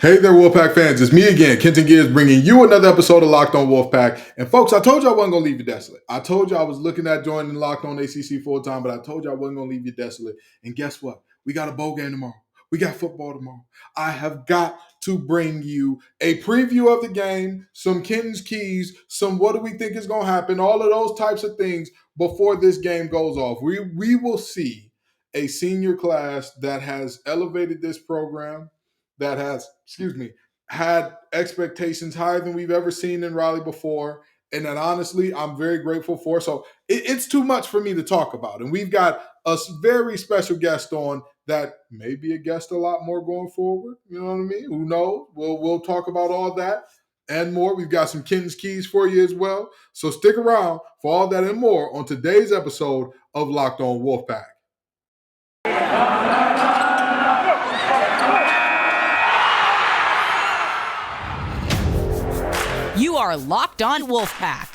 Hey there, Wolfpack fans. It's me again, Kenton Gibbs, bringing you another episode of Locked On Wolfpack. And folks, I told you I wasn't going to leave you desolate. I told you I was looking at joining Locked On ACC full-time, but I told you I wasn't going to leave you desolate. And guess what? We got a bowl game tomorrow. We got football tomorrow. I have got to bring you a preview of the game, some Kenton's keys, some what do we think is going to happen, all of those types of things before this game goes off. We will see a senior class that has elevated this program, that has, had expectations higher than we've ever seen in Raleigh before. And that honestly, I'm very grateful for. So it's too much for me to talk about. And we've got a very special guest on that may be a guest a lot more going forward. You know what I mean? Who knows? We'll talk about all that and more. We've got some Kenton's keys for you as well. So stick around for all that and more on today's episode of Locked On Wolfpack. You are Locked On Wolfpack,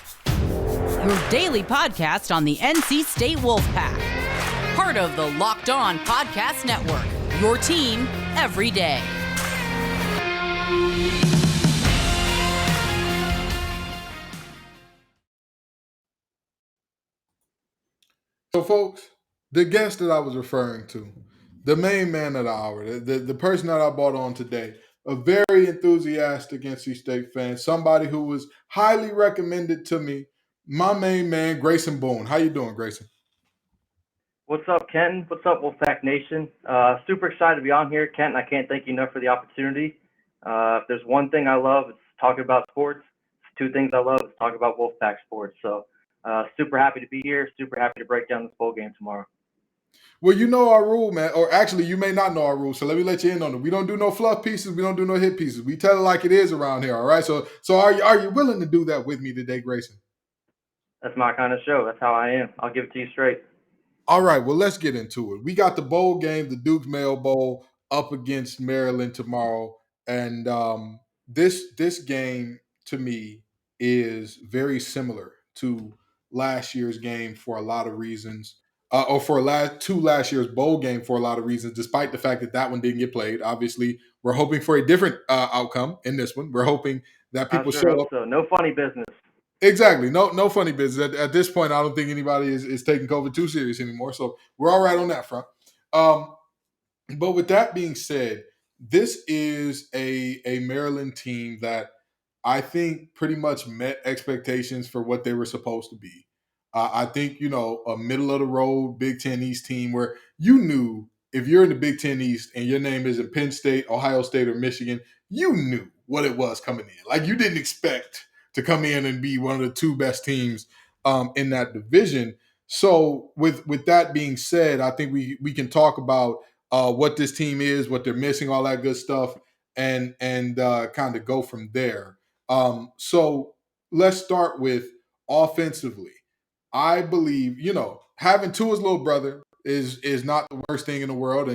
your daily podcast on the NC State Wolfpack, part of the Locked On Podcast Network, your team every day. So, folks, the guest that I was referring to, the main man of the hour, the person that I brought on today, a very enthusiastic NC State fan, somebody who was highly recommended to me, my main man, Grayson Boone. How you doing, Grayson? What's up, Kenton? What's up, Wolfpack Nation? Super excited to be on here, Kenton. I can't thank you enough for the opportunity. If there's one thing I love, it's talking about sports. It's two things I love, it's talking about Wolfpack sports. So super happy to be here, super happy to break down this bowl game tomorrow. Well, you know our rule, man. Or actually, you may not know our rule, so let me let you in on it. We don't do no fluff pieces. We don't do no hit pieces. We tell it like it is around here, all right? So are you willing to do that with me today, Grayson? That's my kind of show. That's how I am. I'll give it to you straight. All right, well, let's get into it. We got the bowl game, the Duke's Mayo Bowl, up against Maryland tomorrow. And this game, to me, is very similar to last year's game for a lot of reasons. Or for last year's bowl game for a lot of reasons, despite the fact that one didn't get played. Obviously, we're hoping for a different outcome in this one. We're hoping that people show up. So. No funny business. Exactly. No funny business. At this point, I don't think anybody is taking COVID too serious anymore. So we're all right on that front. But with that being said, this is a Maryland team that I think pretty much met expectations for what they were supposed to be. I think, a middle of the road Big Ten East team where you knew if you're in the Big Ten East and your name isn't Penn State, Ohio State, or Michigan, you knew what it was coming in. Like you didn't expect to come in and be one of the two best teams in that division. So with that being said, I think we can talk about what this team is, what they're missing, all that good stuff, and kind of go from there. So let's start with offensively. I believe, having Tua's little brother is not the worst thing in the world,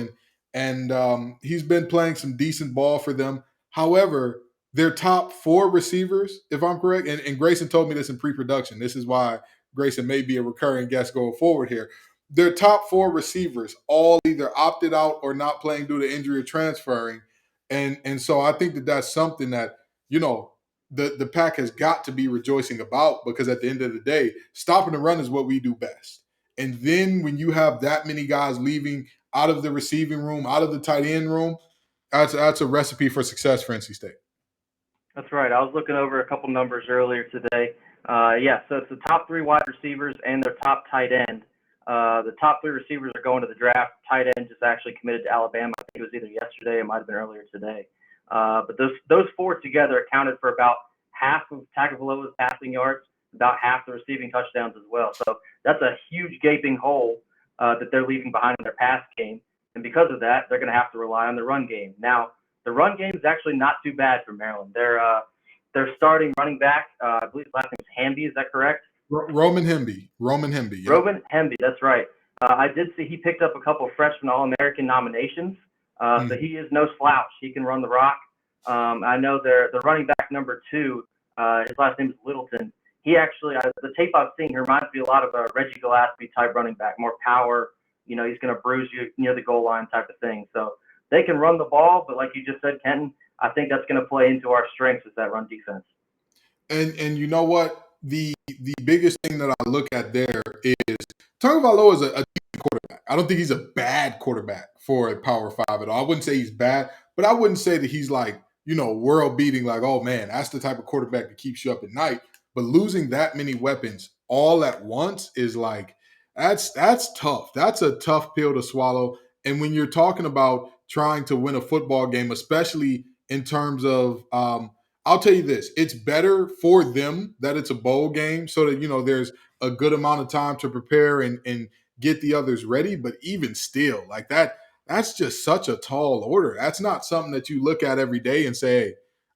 and he's been playing some decent ball for them. However, their top four receivers, if I'm correct, and Grayson told me this in pre-production. This is why Grayson may be a recurring guest going forward here. Their top four receivers all either opted out or not playing due to injury or transferring. And so I think that's something that, the Pack has got to be rejoicing about, because at the end of the day, stopping the run is what we do best. And then when you have that many guys leaving out of the receiving room, out of the tight end room, that's a recipe for success for NC State. That's right. I was looking over a couple numbers earlier today. So it's the top three wide receivers and their top tight end. The top three receivers are going to the draft. Tight end just actually committed to Alabama. I think it was either yesterday, it might have been earlier today. But those four together accounted for about half of Tagovailoa's passing yards, about half the receiving touchdowns as well. So that's a huge gaping hole that they're leaving behind in their pass game. And because of that, they're going to have to rely on the run game. Now, the run game is actually not too bad for Maryland. They're starting running back. I believe his last name is Hamby. Is that correct? Roman Hemby. Yeah. Roman Hemby. That's right. I did see he picked up a couple of freshman All-American nominations. So he is no slouch. He can run the rock. I know the running back number 2, his last name is Littleton. He actually, the tape I've seen, he reminds me a lot of a Reggie Gillespie type running back, more power. He's going to bruise you near the goal line type of thing. So they can run the ball, but like you just said, Kenton, I think that's going to play into our strengths is that run defense. And you know what? The biggest thing that I look at there is Tagovailoa is a decent quarterback. I don't think he's a bad quarterback for a Power Five at all. I wouldn't say he's bad, but I wouldn't say that he's like, world beating, like, oh man, that's the type of quarterback that keeps you up at night. But losing that many weapons all at once is like, that's tough. That's a tough pill to swallow. And when you're talking about trying to win a football game, especially in terms of I'll tell you this, it's better for them that it's a bowl game so that, there's a good amount of time to prepare and get the others ready. But even still, like that's just such a tall order. That's not something that you look at every day and say, hey,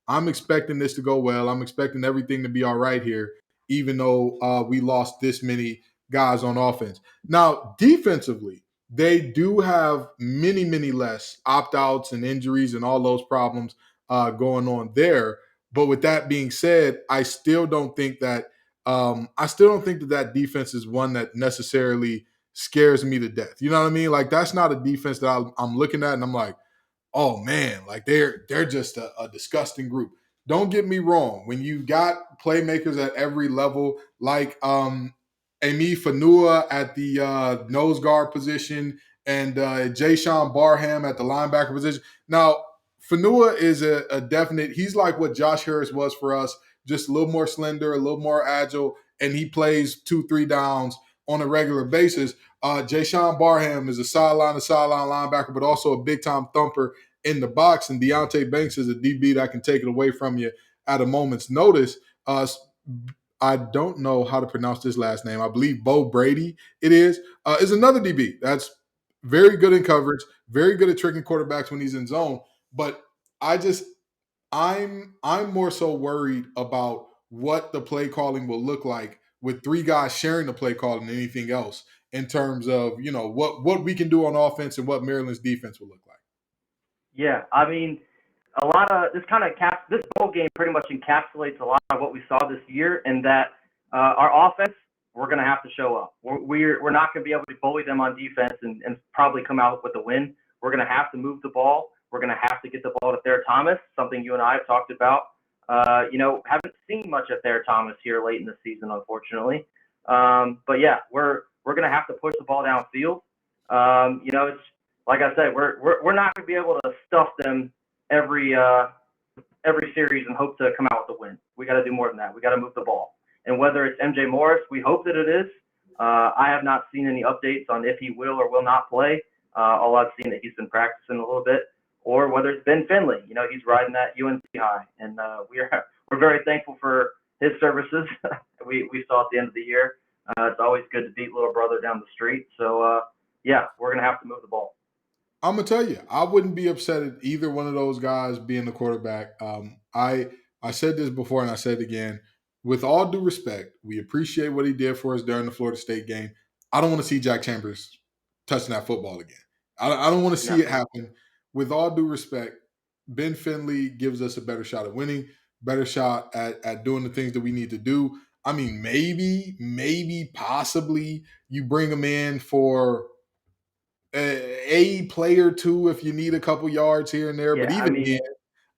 I'm expecting this to go well. I'm expecting everything to be all right here, even though we lost this many guys on offense. Now, defensively, they do have many, many less opt-outs and injuries and all those problems going on there. But with that being said, I still don't think that that defense is one that necessarily scares me to death. You know what I mean? Like that's not a defense that I'm looking at and I'm like, oh man, like they're just a disgusting group. Don't get me wrong. When you got playmakers at every level, like Amy Fanua at the nose guard position and Jay Sean Barham at the linebacker position. Now, Fanua is a definite, he's like what Josh Harris was for us, just a little more slender, a little more agile, and he plays 2-3 downs on a regular basis. Jay Sean Barham is a sideline to sideline linebacker, but also a big time thumper in the box. And Deontay Banks is a DB that can take it away from you at a moment's notice. I don't know how to pronounce this last name. I believe Bo Brady is another DB that's very good in coverage, very good at tricking quarterbacks when he's in zone. But I'm more so worried about what the play calling will look like with three guys sharing the play calling than anything else in terms of, what we can do on offense and what Maryland's defense will look like. Yeah, I mean, a lot of this bowl game pretty much encapsulates a lot of what we saw this year, in that our offense, we're going to have to show up. We're not going to be able to bully them on defense and probably come out with a win. We're going to have to move the ball. We're going to have to get the ball to Thayer Thomas, something you and I have talked about. Haven't seen much of Thayer Thomas here late in the season, unfortunately. But yeah, we're going to have to push the ball downfield. It's like I said, we're not going to be able to stuff them every series and hope to come out with a win. We got to do more than that. We got to move the ball. And whether it's MJ Morris, we hope that it is. I have not seen any updates on if he will or will not play. All I've seen that he's been practicing a little bit. Or whether it's Ben Finley, he's riding that UNC high, and we're very thankful for his services. we saw at the end of the year. It's always good to beat little brother down the street. So we're gonna have to move the ball. I'm gonna tell you, I wouldn't be upset at either one of those guys being the quarterback. I said this before and I said it again. With all due respect, we appreciate what he did for us during the Florida State game. I don't want to see Jack Chambers touching that football again. I don't want to see it happen. With all due respect, Ben Finley gives us a better shot at winning, better shot at doing the things that we need to do. I mean, maybe, possibly you bring him in for a play or two if you need a couple yards here and there. Yeah, but even then,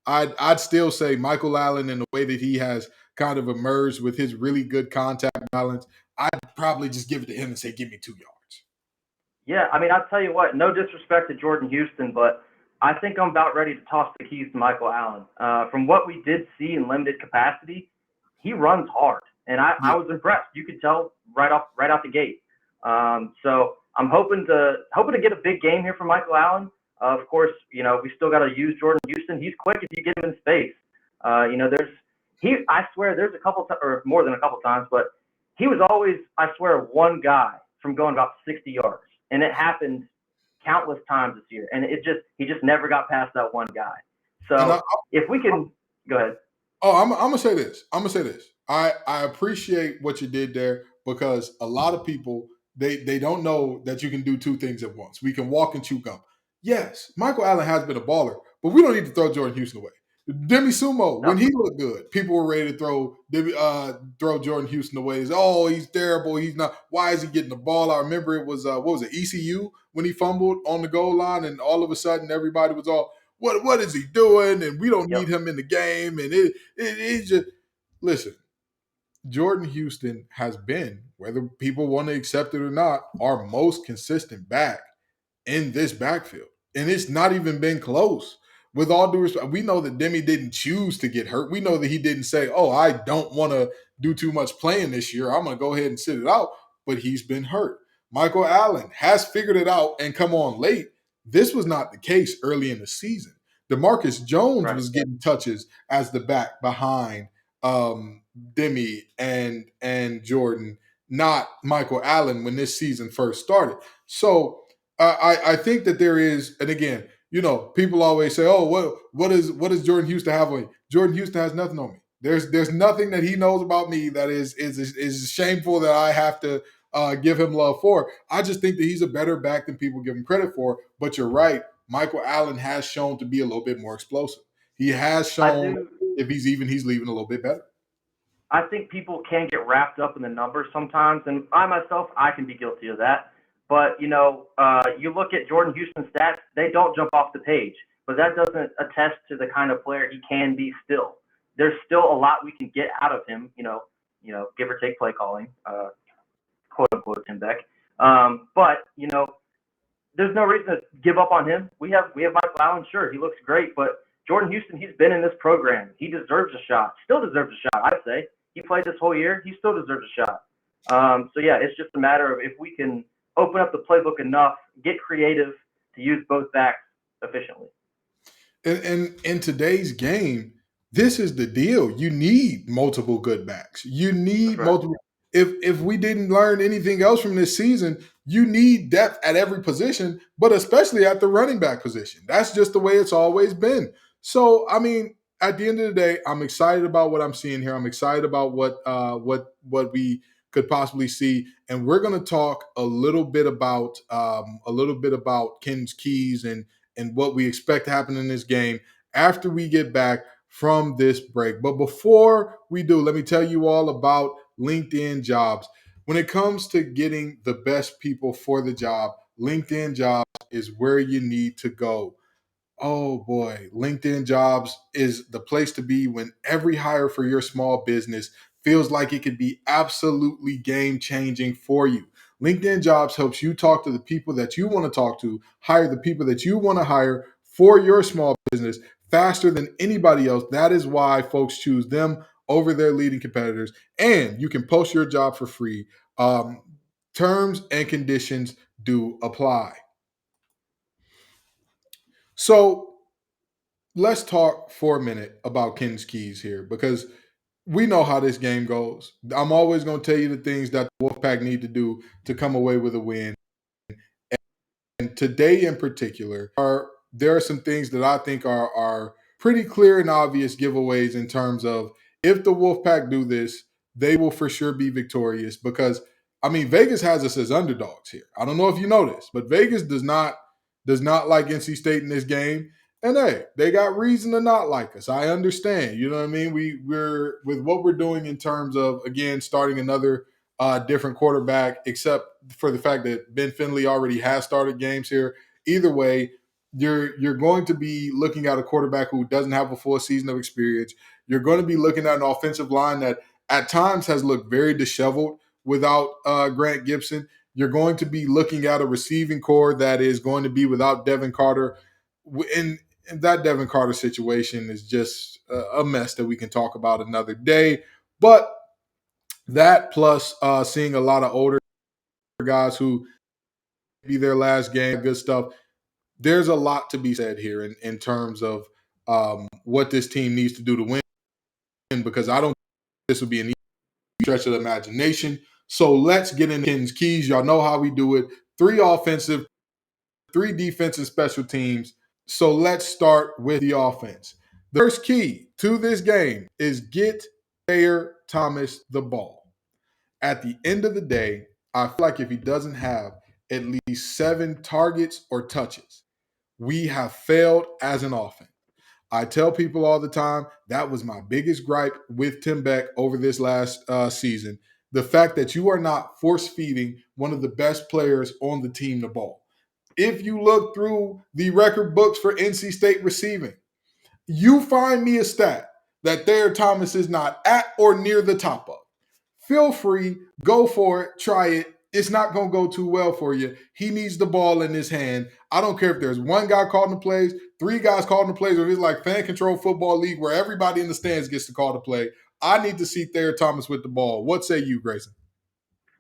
I'd still say Michael Allen, in the way that he has kind of emerged with his really good contact balance, I'd probably just give it to him and say, give me 2 yards. Yeah, I mean, I'll tell you what, no disrespect to Jordan Houston, but I think I'm about ready to toss the keys to Michael Allen. From what we did see in limited capacity, he runs hard, and I was impressed. You could tell right out the gate. So I'm hoping to get a big game here from Michael Allen. Of course, we still got to use Jordan Houston. He's quick if you get him in space. I swear there's a couple or more than a couple times, but he was always, I swear, one guy from going about 60 yards, and it happened countless times this year, and he just never got past that one guy. So if we can go ahead. Oh, I'm gonna say this. I appreciate what you did there, because a lot of people they don't know that you can do two things at once. We can walk and chew gum. Yes, Michael Allen has been a baller, but we don't need to throw Jordan Houston away. Demi Sumo, when Yep. he looked good, people were ready to throw Jordan Houston away. Oh, he's terrible. He's not. Why is he getting the ball? I remember it was what was it, ECU, when he fumbled on the goal line, and all of a sudden everybody was all, what is he doing? And we don't need Yep. him in the game. And it just listen. Jordan Houston has been, whether people want to accept it or not, our most consistent back in this backfield. And it's not even been close. With all due respect, we know that Demi didn't choose to get hurt. We know that he didn't say, oh, I don't want to do too much playing this year. I'm going to go ahead and sit it out. But he's been hurt. Michael Allen has figured it out and come on late. This was not the case early in the season. DeMarcus Jones Right. was getting touches as the back behind Demi and Jordan, not Michael Allen when this season first started. So I think that there is, and again, people always say, "Oh, what does Jordan Houston have on me?" Jordan Houston has nothing on me. There's nothing that he knows about me that is shameful that I have to give him love for. I just think that he's a better back than people give him credit for. But you're right, Michael Allen has shown to be a little bit more explosive. He has I shown do. if he's leaving a little bit better. I think people can get wrapped up in the numbers sometimes, and I myself, I can be guilty of that. But you look at Jordan Houston's stats; they don't jump off the page. But that doesn't attest to the kind of player he can be still. There's still a lot we can get out of him. Give or take play calling, quote unquote, Tim Beck. But there's no reason to give up on him. We have Michael Allen. Sure, he looks great, but Jordan Houston, he's been in this program. He deserves a shot. Still deserves a shot, I'd say. He played this whole year. He still deserves a shot. It's just a matter of if we can open up the playbook enough, get creative to use both backs efficiently. And in today's game, this is the deal. You need multiple good backs. You need Right. multiple. If we didn't learn anything else from this season, you need depth at every position, but especially at the running back position. That's just the way it's always been. So, I mean, at the end of the day, I'm excited about what I'm seeing here. I'm excited about what we could possibly see, and we're going to talk a little bit about Ken's keys and what we expect to happen in this game after we get back from this break. But before we do, let me tell you all about LinkedIn Jobs. When it comes to getting the best people for the job, LinkedIn Jobs is where you need to go. Oh boy, LinkedIn Jobs is the place to be when every hire for your small business feels like it could be absolutely game changing for you. LinkedIn Jobs helps you talk to the people that you want to talk to, hire the people that you want to hire for your small business faster than anybody else. That is why folks choose them over their leading competitors. And you can post your job for free. Terms and conditions do apply. So let's talk for a minute about Ken's keys here because we know how this game goes. I'm always going to tell you the things that the Wolfpack need to do to come away with a win. And today in particular, there are some things that I think are pretty clear and obvious giveaways in terms of if the Wolfpack do this, they will for sure be victorious because I mean Vegas has us as underdogs here. I don't know if you know this, but Vegas does not like NC State in this game. And hey, they got reason to not like us. I understand. You know what I mean? We're with what we're doing in terms of again starting another different quarterback, except for the fact that Ben Finley already has started games here. Either way, you're going to be looking at a quarterback who doesn't have a full season of experience. You're going to be looking at an offensive line that at times has looked very disheveled without Grant Gibson. You're going to be looking at a receiving core that is going to be without Devin Carter. And that Devin Carter situation is just a mess that we can talk about another day. But that plus seeing a lot of older guys who be their last game, good stuff. There's a lot to be said here in terms of what this team needs to do to win because I don't think this will be an easy stretch of the imagination. So let's get into Ken's keys. Y'all know how we do it. 3 offensive, 3 defensive special teams. So let's start with the offense. The first key to this game is get Thayer Thomas the ball. At the end of the day, I feel like if he doesn't have at least 7 targets or touches, we have failed as an offense. I tell people all the time that was my biggest gripe with Tim Beck over this last season. The fact that you are not force feeding one of the best players on the team the ball. If you look through the record books for NC State receiving, you find me a stat that Thayer Thomas is not at or near the top of. Feel free, go for it, try it. It's not going to go too well for you. He needs the ball in his hand. I don't care if there's one guy calling the plays, three guys calling the plays, or if it's like fan control football league where everybody in the stands gets to call the play. I need to see Thayer Thomas with the ball. What say you, Grayson?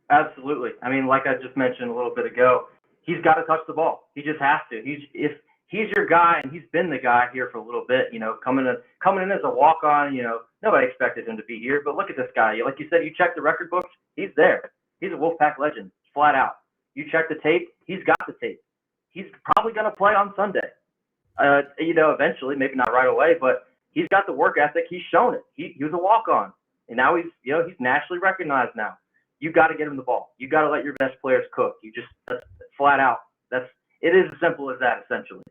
Absolutely. I mean, like I just mentioned a little bit ago, he's got to touch the ball. He just has to. If he's your guy, and he's been the guy here for a little bit, coming in as a walk-on, nobody expected him to be here. But look at this guy. Like you said, you check the record books, he's there. He's a Wolfpack legend, flat out. You check the tape, he's got the tape. He's probably going to play on Sunday. Eventually, maybe not right away, but he's got the work ethic. He's shown it. He was a walk-on, and now he's nationally recognized now. You got to get him the ball. You got to let your best players cook. That's flat out. It is as simple as that, essentially.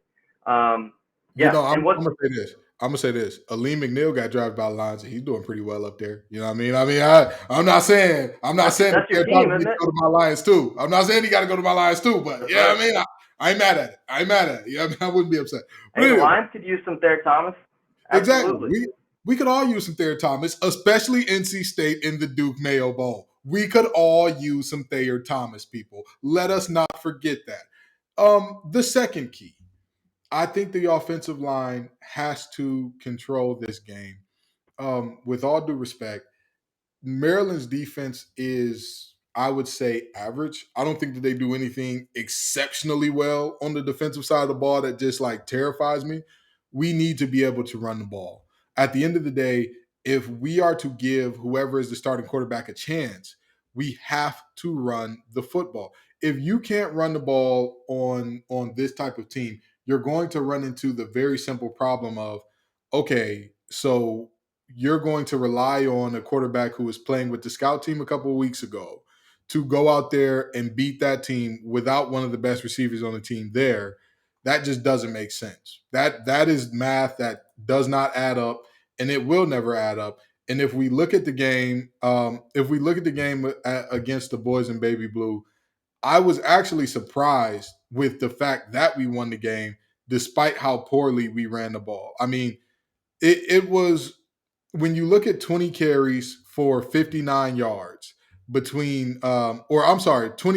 I'm gonna say this. Aleem McNeil got drafted by the Lions, and he's doing pretty well up there. You know what I mean? I'm not saying that's your team, isn't it? Go to my Lions too. I'm not saying he got to go to my Lions too, but that's right. I mean, I ain't mad at it. Yeah, I wouldn't be upset. Hey, the Lions could use some Thayer Thomas. Absolutely. Exactly. We could all use some Thayer Thomas, especially NC State in the Duke Mayo Bowl. We could all use some Thayer Thomas, people. Let us not forget that. The second key, I think the offensive line has to control this game. With all due respect, Maryland's defense is, I would say, average. I don't think that they do anything exceptionally well on the defensive side of the ball that just like terrifies me. We need to be able to run the ball. At the end of the day, if we are to give whoever is the starting quarterback a chance, we have to run the football. If you can't run the ball on this type of team, you're going to run into the very simple problem of, okay, so you're going to rely on a quarterback who was playing with the scout team a couple of weeks ago to go out there and beat that team without one of the best receivers on the team there. That just doesn't make sense. That is math that does not add up, and it will never add up. And if we look at the game, against the boys in Baby Blue, I was actually surprised with the fact that we won the game despite how poorly we ran the ball. I mean, it was, when you look at 20 carries for 59 yards 20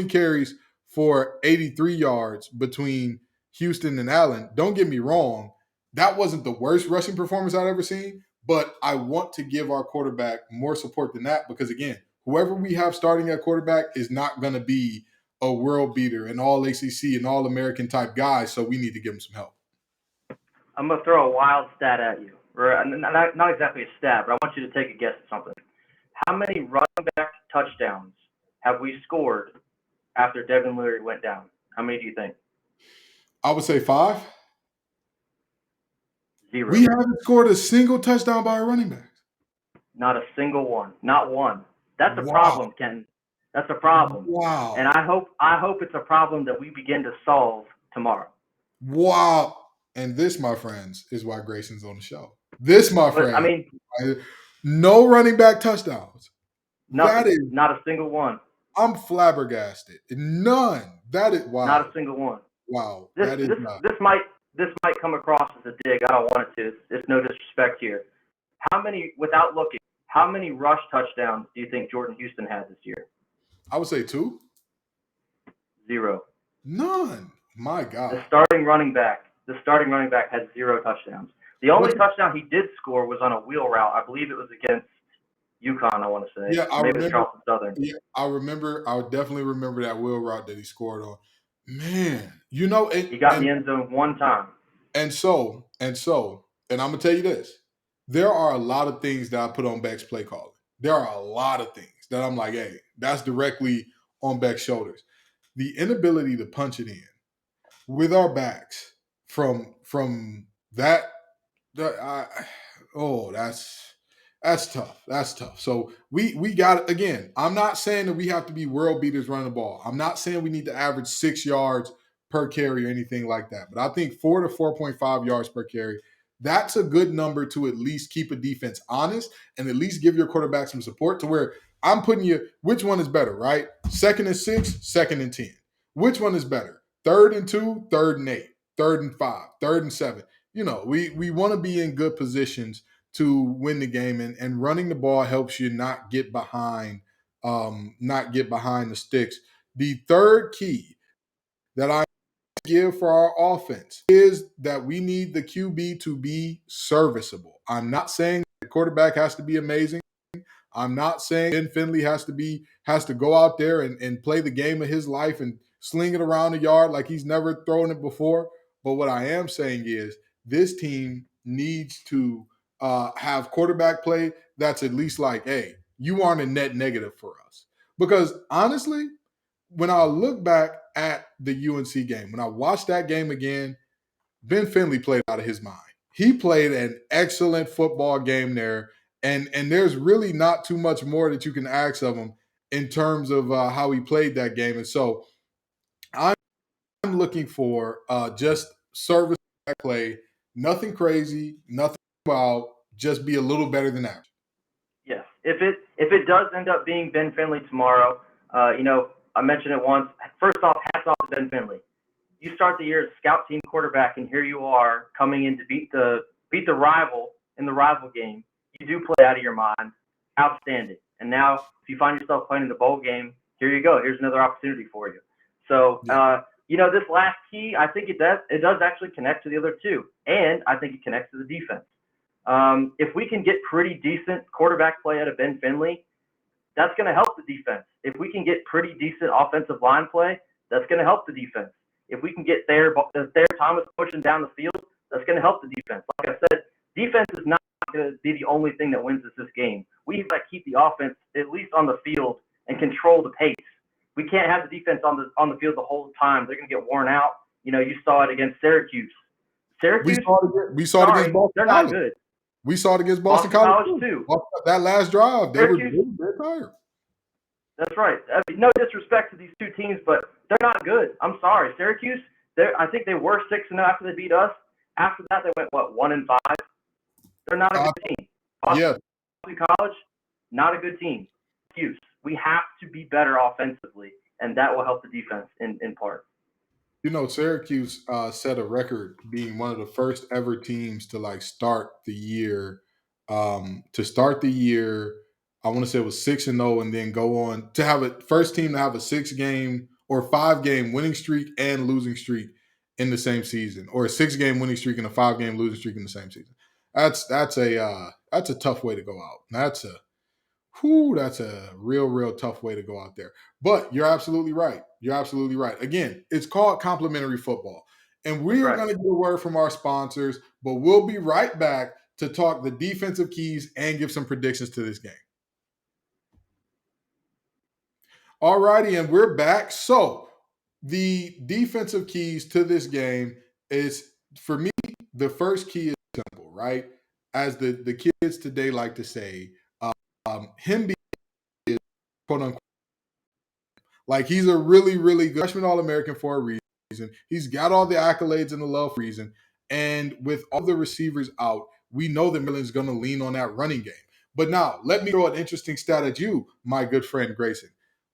carries for 83 yards between Houston and Allen. Don't get me wrong, that wasn't the worst rushing performance I've ever seen, but I want to give our quarterback more support than that because, again, whoever we have starting at quarterback is not going to be a world beater, an all ACC, an all American type guy, so we need to give him some help. I'm going to throw a wild stat at you. Not exactly a stat, but I want you to take a guess at something. How many running back touchdowns have we scored after Devin Leary went down? How many do you think? I would say 5. 0. We haven't scored a single touchdown by a running back. Not a single one. Not one. That's a problem, Ken. That's a problem. Wow. And I hope it's a problem that we begin to solve tomorrow. Wow. And this, my friends, is why Grayson's on the show. This, my friend. I mean, no running back touchdowns. That is not a single one. I'm flabbergasted. None. That is wow. Not a single one. Wow. This might come across as a dig. I don't want it to. It's no disrespect here. Without looking, how many rush touchdowns do you think Jordan Houston had this year? I would say 2. 0. None. My God. The starting running back had 0 touchdowns. The only touchdown he did score was on a wheel route. I believe it was against UConn, I want to say. Yeah, Maybe it was Charleston Southern. Yeah, I definitely remember that wheel route that he scored on. Man, he got in the end zone one time. And I'm gonna tell you this. There are a lot of things that I put on Beck's play calling. There are a lot of things that I'm like, hey, that's directly on Beck's shoulders. The inability to punch it in with our backs from that that's tough. That's tough. So we got, again, I'm not saying that we have to be world beaters running the ball. I'm not saying we need to average 6 yards per carry or anything like that. But I think 4 to 4.5 yards per carry, That's a good number to at least keep a defense honest and at least give your quarterback some support to where I'm putting you, which one is better, right? 2nd and 6, 2nd and 10. Which one is better? 3rd and 2, 3rd and 8, 3rd and 5, 3rd and 7. We want to be in good positions to win the game, and running the ball helps you not get behind the sticks. The third key that I give for our offense is that we need the QB to be serviceable. I'm not saying the quarterback has to be amazing. I'm not saying Ben Finley has to go out there and play the game of his life and sling it around the yard like he's never thrown it before. But what I am saying is this team needs to have quarterback play that's at least like, hey, you aren't a net negative for us. Because honestly, when I look back at the UNC game, when I watched that game again, Ben Finley played out of his mind. He played an excellent football game there, and there's really not too much more that you can ask of him in terms of how he played that game. And so I'm looking for just service play, nothing crazy, nothing wild, just be a little better than average. Yes, if it does end up being Ben Finley tomorrow, I mentioned it once. First off, hats off to Ben Finley. You start the year as scout team quarterback, and here you are coming in to beat the rival in the rival game. You do play out of your mind. Outstanding. And now, if you find yourself playing in the bowl game, here you go. Here's another opportunity for you. So, this last key, I think it does actually connect to the other two, and I think it connects to the defense. If we can get pretty decent quarterback play out of Ben Finley, that's going to help the defense. If we can get pretty decent offensive line play, that's going to help the defense. If we can get Thayer Thomas pushing down the field, that's going to help the defense. Like I said, defense is not going to be the only thing that wins us this game. We've got to keep the offense at least on the field and control the pace. We can't have the defense on the field the whole time. They're going to get worn out. You saw it against Syracuse. We saw it against Boston. They're not good. We saw it against Boston College too. That last drive, they were tired. That's right. No disrespect to these two teams, but they're not good. I'm sorry. Syracuse, I think they were 6-0 after they beat us. After that, they went, 1-5? They're not a good team. Boston College, not a good team. Excuse. We have to be better offensively, and that will help the defense in part. Syracuse set a record being one of the first ever teams to start the year. I want to say it was 6-0, and then go on to have a first team to have a 6-game or 5-game winning streak and losing streak in the same season, or a 6-game winning streak and a 5-game losing streak in the same season. That's a tough way to go out. That's a real tough way to go out there. But you're absolutely right. Again, it's called complimentary football. And we're going to get a word from our sponsors, but we'll be right back to talk the defensive keys and give some predictions to this game. All righty, and we're back. So the defensive keys to this game is, for me, the first key is simple, right? As the kids today like to say, him being quote unquote, he's a really, really good freshman All-American for a reason. He's got all the accolades and the love for a reason. And with all the receivers out, we know that Maryland's going to lean on that running game. But now, let me throw an interesting stat at you, my good friend Grayson.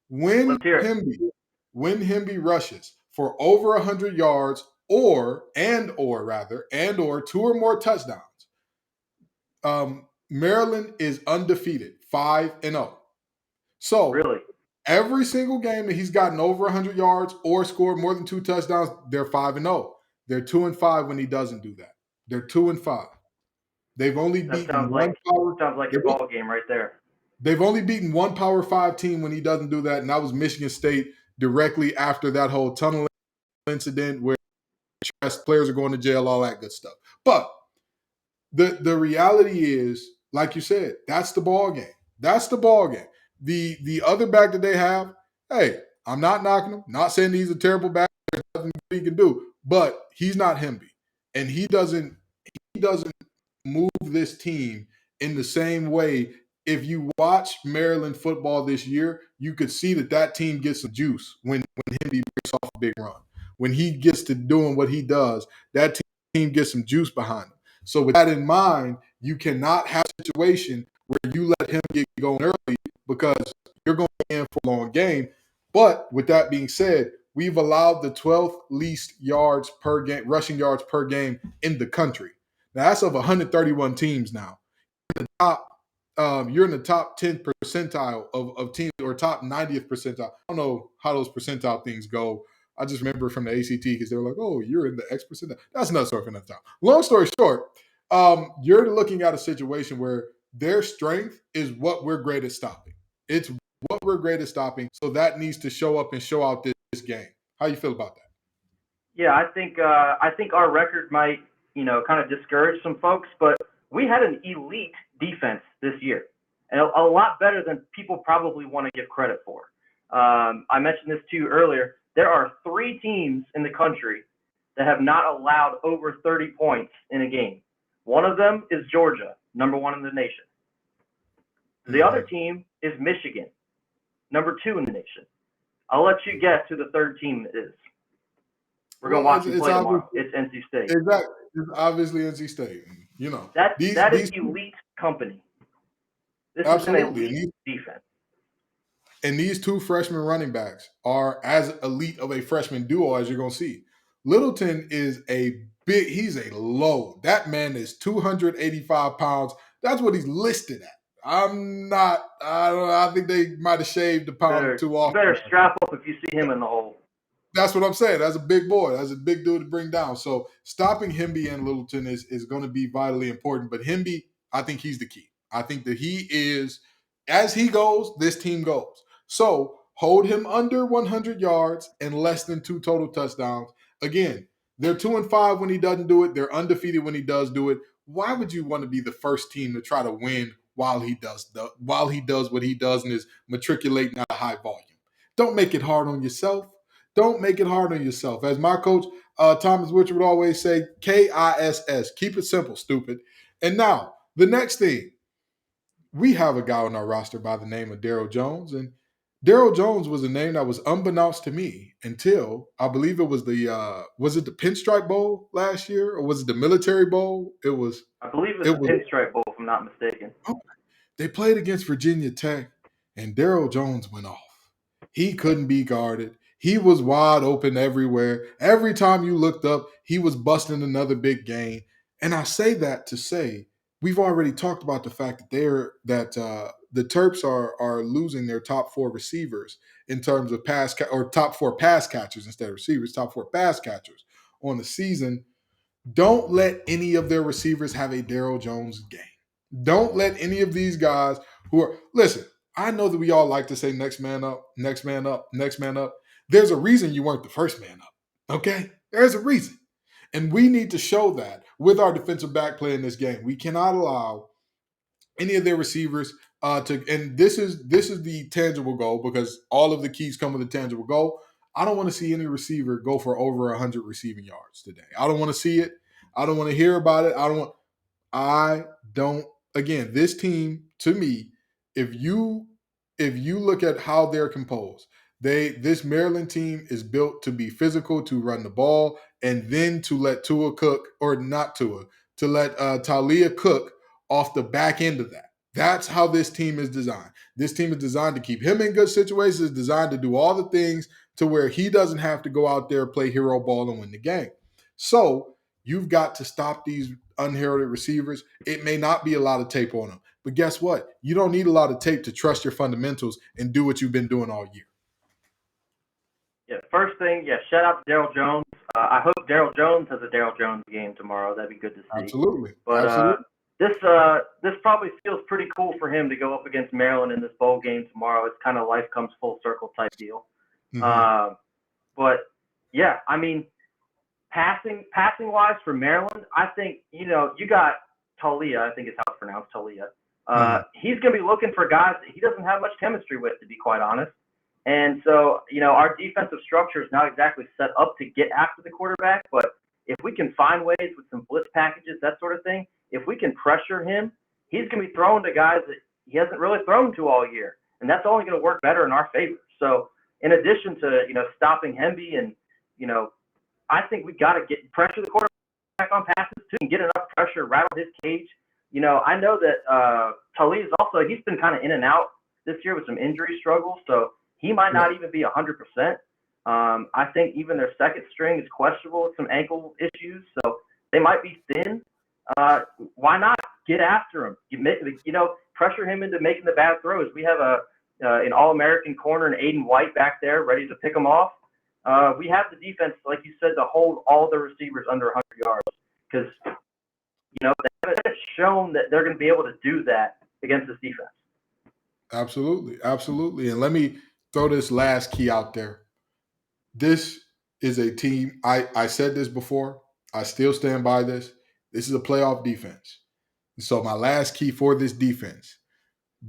When Hemby rushes for over 100 yards or 2 or more touchdowns, Maryland is undefeated, 5-0. So really, every single game that he's gotten over 100 yards or scored more than 2 touchdowns, they're 5-0. They're 2-5 when he doesn't do that. They're 2-5. They've only beaten one power. Sounds like a ball game right there. They've only beaten one Power 5 team when he doesn't do that, and that was Michigan State directly after that whole tunnel incident where players are going to jail, all that good stuff. But the reality is, like you said, that's the ball game. The other back that they have, hey, I'm not knocking him, not saying he's a terrible back, there's nothing he can do, but he's not Hemby, and he doesn't move this team in the same way. If you watch Maryland football this year, you could see that team gets some juice when Hemby breaks off a big run. When he gets to doing what he does, that team gets some juice behind him. So with that in mind, you cannot have a situation where you let him get going early because you're going in for a long game. But with that being said, we've allowed the 12th least yards per game, rushing yards per game in the country. Now that's of 131 teams now. You're in the top 10 percentile of teams, or top 90th percentile. I don't know how those percentile things go. I just remember from the ACT because they were like, "Oh, you're in the X percentile." That's not sort of enough time. Long story short, you're looking at a situation where their strength is what we're great at stopping. It's what we're great at stopping. So that needs to show up and show out this game. How you feel about that? Yeah, I think our record might, kind of discourage some folks, but we had an elite defense this year, and a lot better than people probably want to give credit for. I mentioned this to you earlier. There are 3 teams in the country that have not allowed over 30 points in a game. One of them is Georgia, number 1 in the nation. The other team is Michigan, number 2 in the nation. I'll let you guess who the third team is. We're going to watch them play tomorrow. It's NC State. Exactly. It's obviously NC State. That is elite company. This is an elite defense. And these 2 freshman running backs are as elite of a freshman duo as you're going to see. Littleton is he's a load. That man is 285 pounds. That's what he's listed at. I think they might have shaved a pound or 2 off. You better strap up if you see him in the hole. That's what I'm saying. That's a big boy. That's a big dude to bring down. So stopping Hemby and Littleton is going to be vitally important. But Hemby, I think he's the key. I think that he is, as he goes, this team goes. So hold him under 100 yards and less than 2 total touchdowns. Again, they're 2-5 when he doesn't do it. They're undefeated when he does do it. Why would you want to be the first team to try to win while he does what he does and is matriculating at a high volume? Don't make it hard on yourself. Don't make it hard on yourself. As my coach, Thomas Richard, would always say, KISS. Keep it simple, stupid. And now, the next thing. We have a guy on our roster by the name of Daryl Jones. And Daryl Jones was a name that was unbeknownst to me until, I believe it was was it the Pinstripe Bowl last year? Or was it the Military Bowl? I believe it was the Pinstripe Bowl, if I'm not mistaken. They played against Virginia Tech, and Daryl Jones went off. He couldn't be guarded. He was wide open everywhere. Every time you looked up, he was busting another big game. And I say that to say, we've already talked about the fact that the Terps are losing their top 4 receivers in terms of top 4 pass catchers instead of receivers, top 4 pass catchers on the season. Don't let any of their receivers have a Daryl Jones game. Don't let any of these guys listen, I know that we all like to say next man up, next man up, next man up. There's a reason you weren't the first man up, okay? There's a reason. And we need to show that with our defensive back play in this game. We cannot allow any of their receivers and this is the tangible goal, because all of the keys come with a tangible goal. I don't want to see any receiver go for over 100 receiving yards today. I don't want to see it. I don't want to hear about it. Again, this team, to me, if you look at how they're composed, this Maryland team is built to be physical, to run the ball, and then to let Talia cook off the back end of that. That's how this team is designed. This team is designed to keep him in good situations, is designed to do all the things to where he doesn't have to go out there, play hero ball, and win the game. So you've got to stop these unheralded receivers. It may not be a lot of tape on them, but guess what? You don't need a lot of tape to trust your fundamentals and do what you've been doing all year. Yeah, first thing, shout out to Daryl Jones. I hope Daryl Jones has a Daryl Jones game tomorrow. That'd be good to see. Absolutely. But Absolutely. This probably feels pretty cool for him to go up against Maryland in this bowl game tomorrow. It's kind of life comes full circle type deal. Mm-hmm. But yeah, I mean, passing wise for Maryland, I think you got Talia. I think is how it's pronounced, Talia. He's going to be looking for guys that he doesn't have much chemistry with, to be quite honest. And so, our defensive structure is not exactly set up to get after the quarterback, but if we can find ways with some blitz packages, that sort of thing, if we can pressure him, he's going to be throwing to guys that he hasn't really thrown to all year. And that's only going to work better in our favor. So in addition to, stopping Hemby and, I think we got to pressure the quarterback on passes, too, can get enough pressure, rattle his cage. I know that Talib is also, he's been kind of in and out this year with some injury struggles, so he might not even be 100%. I think even their second string is questionable with some ankle issues, so they might be thin. Why not get after him? Pressure him into making the bad throws. We have an All-American corner and Aiden White back there ready to pick him off. We have the defense, like you said, to hold all the receivers under 100 yards because, they haven't shown that they're going to be able to do that against this defense. Absolutely. Absolutely. And let me throw this last key out there. This is a team, I said this before, I still stand by this. This is a playoff defense. So my last key for this defense,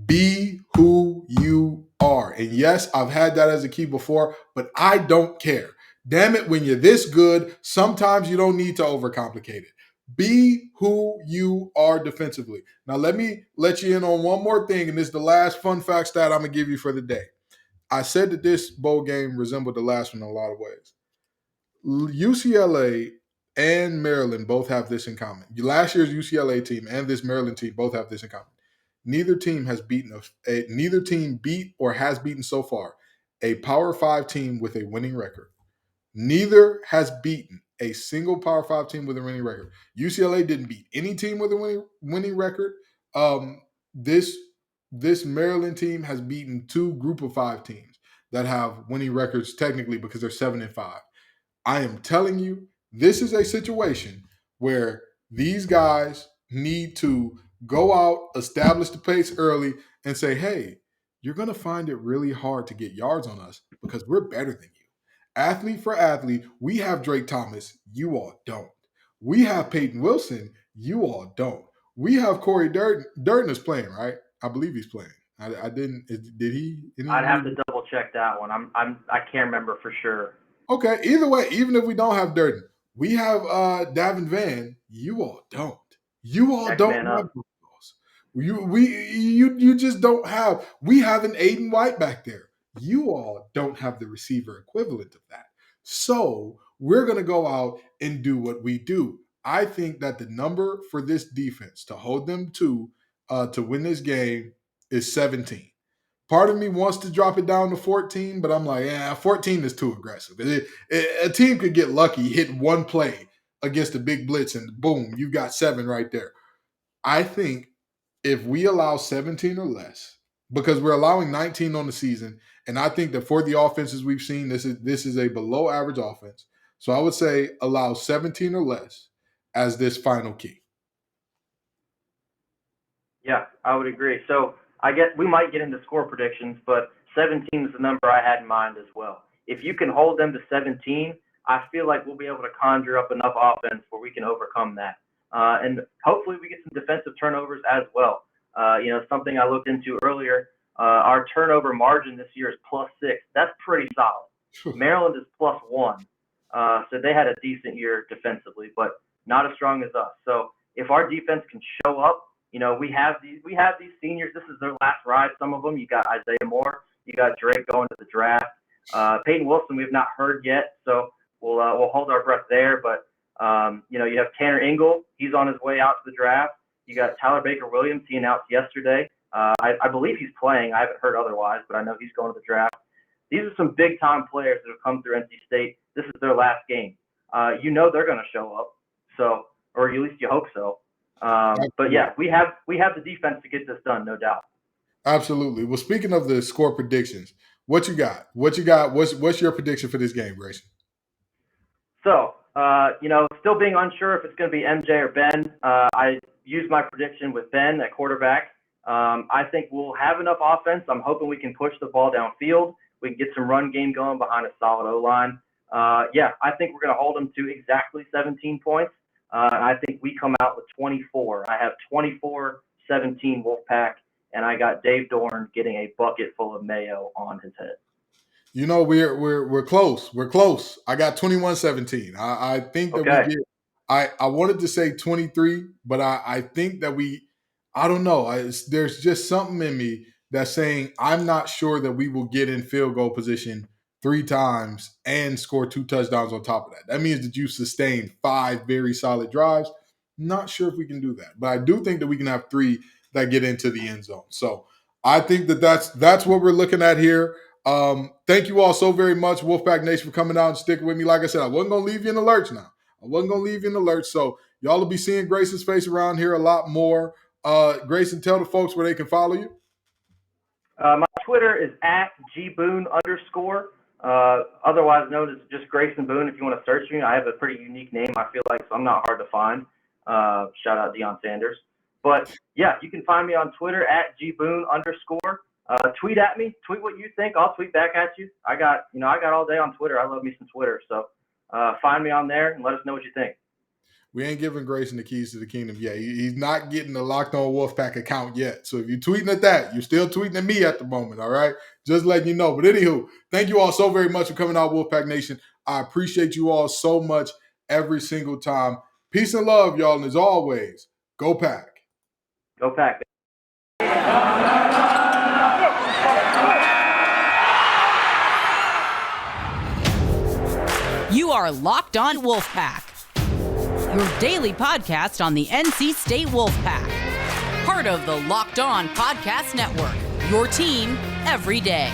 be who you are. And yes, I've had that as a key before, but I don't care. Damn it, when you're this good, sometimes you don't need to overcomplicate it. Be who you are defensively. Now, let me let you in on one more thing, and this is the last fun fact stat I'm going to give you for the day. I said that this bowl game resembled the last one in a lot of ways. UCLA and Maryland both have this in common. Last year's UCLA team and this Maryland team both have this in common. Neither team beat or has beaten so far a Power 5 team with a winning record. Neither has beaten a single Power 5 team with a winning record. UCLA didn't beat any team with a winning record. This Maryland team has beaten two Group of 5 teams that have winning records technically because they're 7-5. I am telling you, this is a situation where these guys need to go out, establish the pace early, and say, hey, you're going to find it really hard to get yards on us because we're better than you. Athlete for athlete, we have Drake Thomas. You all don't. We have Peyton Wilson. You all don't. We have Corey Durden is playing, right? I believe he's playing. I didn't. Did he? I'd have to double check that one. I can't remember for sure. Okay. Either way, even if we don't have Durden, we have Davin Van. You all don't. You all don't have those. You just don't have. We have an Aiden White back there. You all don't have the receiver equivalent of that. So we're going to go out and do what we do. I think that the number for this defense to hold them to win this game is 17. Part of me wants to drop it down to 14, but I'm like, 14 is too aggressive. A team could get lucky, hit one play against a big blitz, and boom, you've got 7 right there. I think if we allow 17 or less, because we're allowing 19 on the season, and I think that for the offenses we've seen, this is a below average offense. So I would say allow 17 or less as this final key. Yeah, I would agree. So I guess we might get into score predictions, but 17 is the number I had in mind as well. If you can hold them to 17, I feel like we'll be able to conjure up enough offense where we can overcome that. And hopefully we get some defensive turnovers as well. Something I looked into earlier, our turnover margin this year is +6. That's pretty solid. Maryland is +1. So they had a decent year defensively, but not as strong as us. So if our defense can show up, we have these seniors. This is their last ride. Some of them. You got Isaiah Moore. You got Drake going to the draft. Peyton Wilson, we've not heard yet, so we'll hold our breath there. But you have Tanner Ingle. He's on his way out to the draft. You got Tyler Baker-Williams. He announced yesterday. I believe he's playing. I haven't heard otherwise, but I know he's going to the draft. These are some big-time players that have come through NC State. This is their last game. They're going to show up. So, or at least you hope so. But yeah, we have the defense to get this done, no doubt. Absolutely. Well, speaking of the score predictions, what you got? What's your prediction for this game, Grayson? So, still being unsure if it's going to be MJ or Ben. I used my prediction with Ben at quarterback. I think we'll have enough offense. I'm hoping we can push the ball downfield. We can get some run game going behind a solid O-line. I think we're going to hold them to exactly 17 points. I think we come out with 24. I have 24-17 Wolfpack, and I got Dave Dorn getting a bucket full of mayo on his head. We're close. We're close. I got 21-17. I think that we get. I wanted to say 23, but I think that I don't know. There's just something in me that's saying I'm not sure that we will get in field goal position 3 times and score 2 touchdowns on top of that. That means that you sustained 5 very solid drives. Not sure if we can do that, but I do think that we can have 3 that get into the end zone. So I think that's what we're looking at here. Thank you all so very much, Wolfpack Nation, for coming out and sticking with me. Like I said, I wasn't going to leave you in the lurch now. I wasn't going to leave you in the lurch. So y'all will be seeing Grayson's face around here a lot more. Grayson, tell the folks where they can follow you. My Twitter is @gboone_, otherwise known as just Grayson Boone. If you want to search me, I have a pretty unique name, I feel like, so I'm not hard to find. Shout out Deion Sanders. But yeah, you can find me on Twitter @gboone_. Tweet at me. Tweet what you think. I'll tweet back at you. I got all day on Twitter. I love me some Twitter. So find me on there and let us know what you think. We ain't giving Grayson the keys to the kingdom yet. He's not getting the Locked On Wolfpack account yet. So if you're tweeting at that, you're still tweeting at me at the moment, all right? Just letting you know. But anywho, thank you all so very much for coming out, Wolfpack Nation. I appreciate you all so much every single time. Peace and love, y'all. And as always, go Pack. Go Pack. You are Locked On Wolfpack, your daily podcast on the NC State Wolfpack. Part of the Locked On Podcast Network, your team every day.